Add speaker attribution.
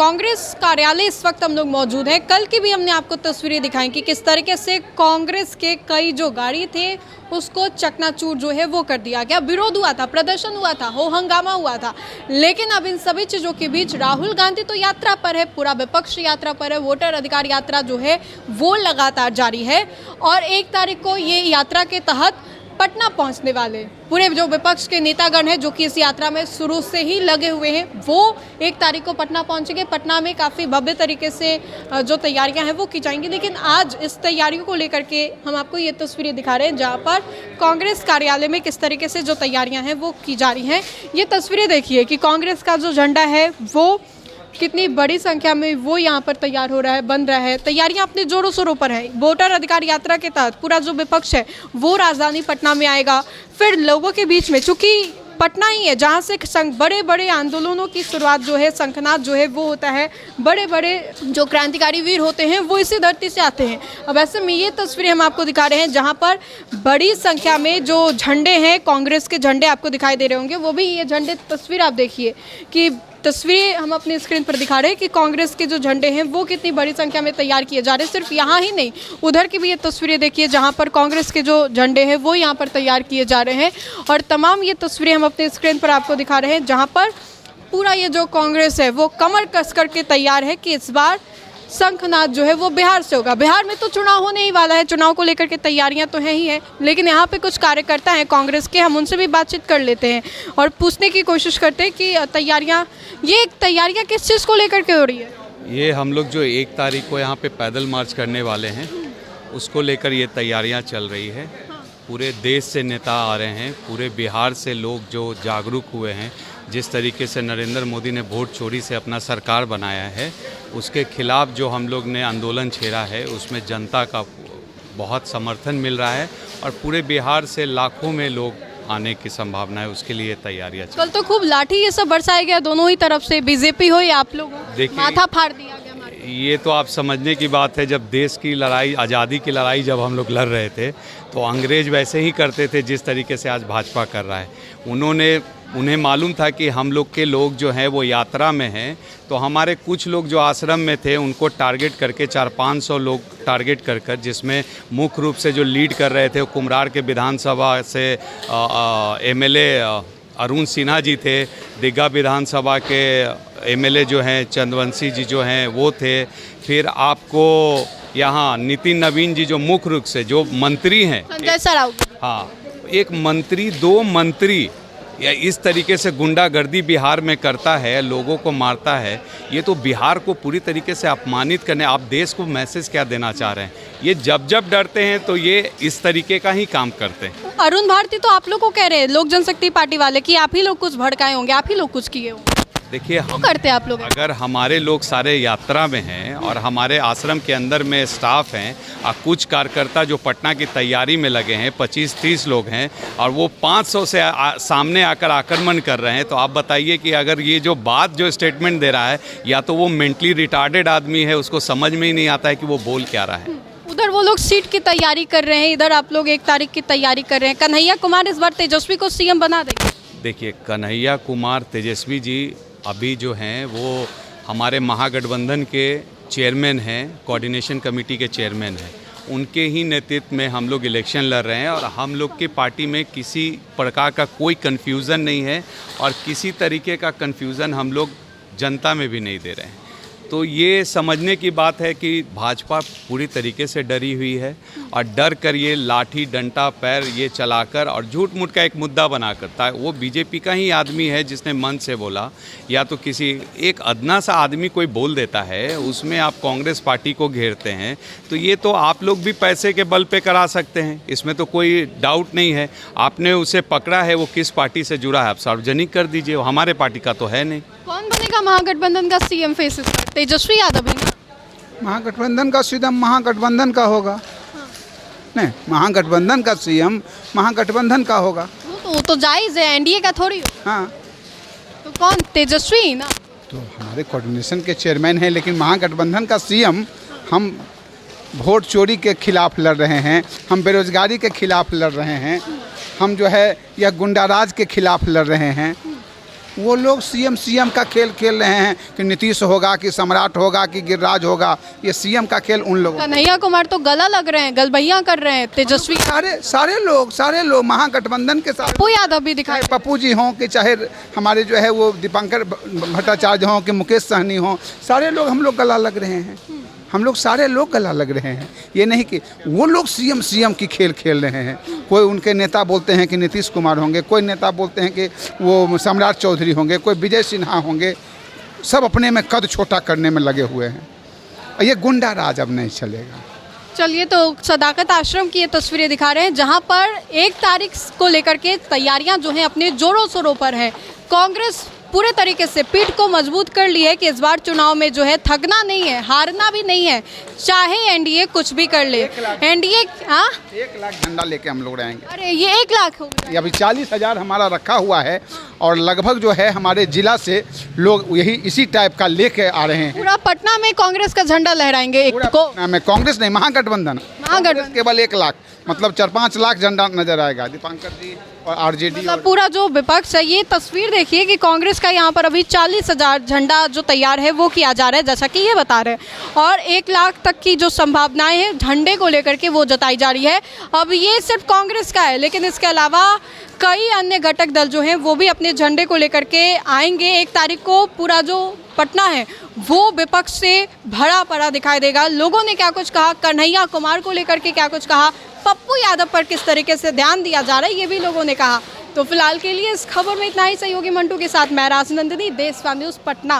Speaker 1: कांग्रेस कार्यालय इस वक्त हम लोग मौजूद हैं। कल की भी हमने आपको तस्वीरें दिखाई कि किस तरीके से कांग्रेस के कई जो गाड़ी थे उसको चकनाचूर जो है वो कर दिया गया। विरोध हुआ था, प्रदर्शन हुआ था, हो हंगामा हुआ था। लेकिन अब इन सभी चीज़ों के बीच राहुल गांधी तो यात्रा पर है, पूरा विपक्ष यात्रा पर है। वोटर अधिकार यात्रा जो है वो लगातार जारी है और 1 तारीख को ये यात्रा के तहत पटना पहुंचने वाले पूरे जो विपक्ष के नेतागण हैं जो कि इस यात्रा में शुरू से ही लगे हुए हैं, वो 1 तारीख को पटना पहुंचेंगे। पटना में काफ़ी भव्य तरीके से जो तैयारियां हैं वो की जाएंगी। लेकिन आज इस तैयारियों को लेकर के हम आपको ये तस्वीरें दिखा रहे हैं जहां पर कांग्रेस कार्यालय में किस तरीके से जो तैयारियाँ हैं वो की जा रही हैं। ये तस्वीरें देखिए कि कांग्रेस का जो झंडा है वो कितनी बड़ी संख्या में वो यहाँ पर तैयार हो रहा है, बन रहा है। तैयारियां अपने जोरों शोरों पर है। वोटर अधिकार यात्रा के तहत पूरा जो विपक्ष है वो राजधानी पटना में आएगा। फिर लोगों के बीच में, चूंकि पटना ही है जहाँ से बड़े बड़े आंदोलनों की शुरुआत जो है, शंखनाद जो है वो होता है। बड़े बड़े जो क्रांतिकारी वीर होते हैं वो इसी धरती से आते हैं। अब ऐसे में ये तस्वीरें हम आपको दिखा रहे हैं जहाँ पर बड़ी संख्या में जो झंडे हैं, कांग्रेस के झंडे आपको दिखाई दे रहे होंगे। वो भी ये झंडे, तस्वीर आप देखिए कि तस्वीरें हम अपनी स्क्रीन पर दिखा रहे हैं कि कांग्रेस के जो झंडे हैं वो कितनी बड़ी संख्या में तैयार किए जा रहे हैं। सिर्फ यहाँ ही नहीं, उधर की भी ये तस्वीरें देखिए जहाँ पर कांग्रेस के जो झंडे हैं वो यहाँ पर तैयार किए जा रहे हैं। और तमाम ये तस्वीरें हम अपने स्क्रीन पर आपको दिखा रहे हैं जहाँ पर पूरा ये जो कांग्रेस है वो कमर कस करके तैयार है कि इस बार शंखनाद जो है वो बिहार से होगा। बिहार में तो चुनाव होने ही वाला है, चुनाव को लेकर के तैयारियां तो हैं ही हैं। लेकिन यहाँ पे कुछ कार्यकर्ता हैं कांग्रेस के, हम उनसे भी बातचीत कर लेते हैं और पूछने की कोशिश करते हैं कि तैयारियां किस चीज़ को लेकर के हो रही है।
Speaker 2: ये हम लोग जो 1 तारीख को यहाँ पे पैदल मार्च करने वाले हैं उसको लेकर ये तैयारियाँ चल रही है। पूरे देश से नेता आ रहे हैं, पूरे बिहार से लोग जो जागरूक हुए हैं। जिस तरीके से नरेंद्र मोदी ने वोट चोरी से अपना सरकार बनाया है उसके खिलाफ जो हम लोग ने आंदोलन छेड़ा है उसमें जनता का बहुत समर्थन मिल रहा है और पूरे बिहार से लाखों में लोग आने की संभावना है। उसके लिए तैयारियां
Speaker 1: कल तो खूब लाठी ये सब बरसाया गया दोनों ही तरफ से, बीजेपी हो या आप लोग, माथा फाड़ दिया गया।
Speaker 2: ये तो आप समझने की बात है, जब देश की लड़ाई, आज़ादी की लड़ाई जब हम लोग लड़ रहे थे तो अंग्रेज वैसे ही करते थे जिस तरीके से आज भाजपा कर रहा है। उन्हें मालूम था कि हम लोग के लोग जो हैं वो यात्रा में हैं, तो हमारे कुछ लोग जो आश्रम में थे उनको टारगेट करके 400-500 लोग टारगेट कर जिसमें मुख्य रूप से जो लीड कर रहे थे कुम्हरार के विधानसभा से एमएलए अरुण सिन्हा जी थे, दिग्गा विधानसभा के एमएलए जो हैं चंद्रवंशी जी जो हैं वो थे। फिर आपको यहाँ नितिन नवीन जी जो मुख्य रूप से जो मंत्री हैं, हाँ, एक मंत्री, 2 मंत्री या इस तरीके से गुंडागर्दी बिहार में करता है, लोगों को मारता है। ये तो बिहार को पूरी तरीके से अपमानित करने, आप देश को मैसेज क्या देना चाह रहे हैं? ये जब डरते हैं तो ये इस तरीके का ही काम करते हैं।
Speaker 1: अरुण भारती तो आप लोग को कह रहे हैं, लोक जनशक्ति पार्टी वाले, कि आप ही लोग कुछ भड़काए होंगे, आप ही लोग कुछ किए होंगे।
Speaker 2: देखिए, हम
Speaker 1: करते हैं आप लोग,
Speaker 2: अगर हमारे लोग सारे यात्रा में हैं और हमारे आश्रम के अंदर में स्टाफ हैं और कुछ कार्यकर्ता जो पटना की तैयारी में लगे हैं, 25-30 लोग हैं और वो 500 से सामने आकर आक्रमण कर रहे हैं, तो आप बताइए कि अगर ये जो बात जो स्टेटमेंट दे रहा है या तो वो मेंटली रिटार्डेड आदमी है, उसको समझ में ही नहीं आता है कि वो बोल क्या रहा है।
Speaker 1: उधर वो लोग सीट की तैयारी कर रहे हैं, इधर आप लोग 1 तारीख की तैयारी कर रहे हैं। कन्हैया कुमार इस बार तेजस्वी को सीएम बना देंगे।
Speaker 2: देखिए, कन्हैया कुमार तेजस्वी जी अभी जो हैं वो हमारे महागठबंधन के चेयरमैन हैं, कोऑर्डिनेशन कमेटी के चेयरमैन हैं। उनके ही नेतृत्व में हम लोग इलेक्शन लड़ रहे हैं और हम लोग की पार्टी में किसी प्रकार का कोई कन्फ्यूज़न नहीं है और किसी तरीके का कन्फ्यूज़न हम लोग जनता में भी नहीं दे रहे हैं। तो ये समझने की बात है कि भाजपा पूरी तरीके से डरी हुई है और डर कर ये लाठी डंडा पैर ये चलाकर और झूठ मूठ का एक मुद्दा बना करता है। वो बीजेपी का ही आदमी है जिसने मन से बोला, या तो किसी एक अदना सा आदमी कोई बोल देता है, उसमें आप कांग्रेस पार्टी को घेरते हैं। तो ये तो आप लोग भी पैसे के बल पे करा सकते हैं, इसमें तो कोई डाउट नहीं है। आपने उसे पकड़ा है, वो किस पार्टी से जुड़ा है आप सार्वजनिक कर दीजिए, वो हमारे पार्टी का तो है नहीं।
Speaker 1: कौन बनेगा महागठबंधन का सीएम फेस? तेजस्वी यादव ही ना?
Speaker 3: महागठबंधन का सीएम महागठबंधन का होगा। नहीं, महागठबंधन का सीएम महागठबंधन का होगा।
Speaker 1: वो तो जायज़ है, एनडीए का थोड़ी हो।
Speaker 3: हाँ,
Speaker 1: तो कौन? तेजस्वी ही ना?
Speaker 3: तो हमारे कोऑर्डिनेशन के चेयरमैन हैं, लेकिन महागठबंधन का सीएम, हम वोट चोरी के खिलाफ लड़ रहे हैं, हम बेरोजगारी के खिलाफ लड़ रहे हैं, हम जो है यह गुंडाराज के खिलाफ लड़ रहे हैं। वो लोग सीएम का खेल खेल रहे हैं कि नीतीश होगा, कि सम्राट होगा, कि गिरिराज होगा। ये सीएम का खेल उन लोगों।
Speaker 1: कन्हैया कुमार तो गला लग रहे हैं, गलबैया कर रहे हैं, तेजस्वी
Speaker 3: सारे लोग महागठबंधन के साथ,
Speaker 1: पप्पू यादव भी दिखाई।
Speaker 3: चाहे पप्पू जी हों कि चाहे हमारे जो है वो दीपांकर भट्टाचार्य हों कि मुकेश सहनी हों, सारे लोग हम लोग गला लग रहे हैं। हम लोग सारे लोग गला लग रहे हैं। ये नहीं कि वो लोग सीएम की खेल खेल रहे हैं। कोई उनके नेता बोलते हैं कि नीतीश कुमार होंगे, कोई नेता बोलते हैं कि वो सम्राट चौधरी होंगे, कोई विजय सिन्हा होंगे। सब अपने में कद छोटा करने में लगे हुए हैं। ये गुंडा राज अब नहीं चलेगा।
Speaker 1: चलिए, तो सदाकत आश्रम की ये तस्वीरें दिखा रहे हैं जहां पर 1 तारीख को लेकर के तैयारियां जो हैं अपने जोरों शोरों पर हैं। कांग्रेस पूरे तरीके से पीठ को मजबूत कर ली है कि इस बार चुनाव में जो है थकना नहीं है, हारना भी नहीं है, चाहे एनडीए कुछ भी कर ले। एनडीए
Speaker 3: 1 लाख झंडा लेके हम लोग रहेंगे।
Speaker 1: अरे ये 1 लाख हो गया।
Speaker 3: ये अभी 40,000 हमारा रखा हुआ है और लगभग जो है हमारे जिला से लोग यही इसी टाइप का लेके आ रहे हैं।
Speaker 1: पूरा पटना में कांग्रेस का झंडा लहराएंगे। एक को
Speaker 3: में कांग्रेस नहीं, महागठबंधन केवल 1 लाख, मतलब 4-5 लाख झंडा नजर आएगा। दीपांकर जी और आरजेडी
Speaker 1: मतलब पूरा जो विपक्ष है, ये तस्वीर देखिए कि कांग्रेस का यहाँ पर अभी 40,000 झंडा जो तैयार है वो किया जा रहा है, जैसा कि ये बता रहे हैं। और 1 लाख तक की जो संभावनाएं हैं झंडे को लेकर के वो जताई जा रही है। अब ये सिर्फ कांग्रेस का है, लेकिन इसके अलावा कई अन्य घटक दल जो हैं वो भी अपने झंडे को लेकर के आएंगे। 1 तारीख को पूरा जो पटना है वो विपक्ष से भरा पड़ा दिखाई देगा। लोगों ने क्या कुछ कहा, कन्हैया कुमार को लेकर के क्या कुछ कहा, पप्पू यादव पर किस तरीके से ध्यान दिया जा रहा है, ये भी लोगों ने कहा। तो फिलहाल के लिए इस खबर में इतना ही। सहयोगी मंटू के साथ मैं राजनंदिनी, देश न्यूज़ पटना।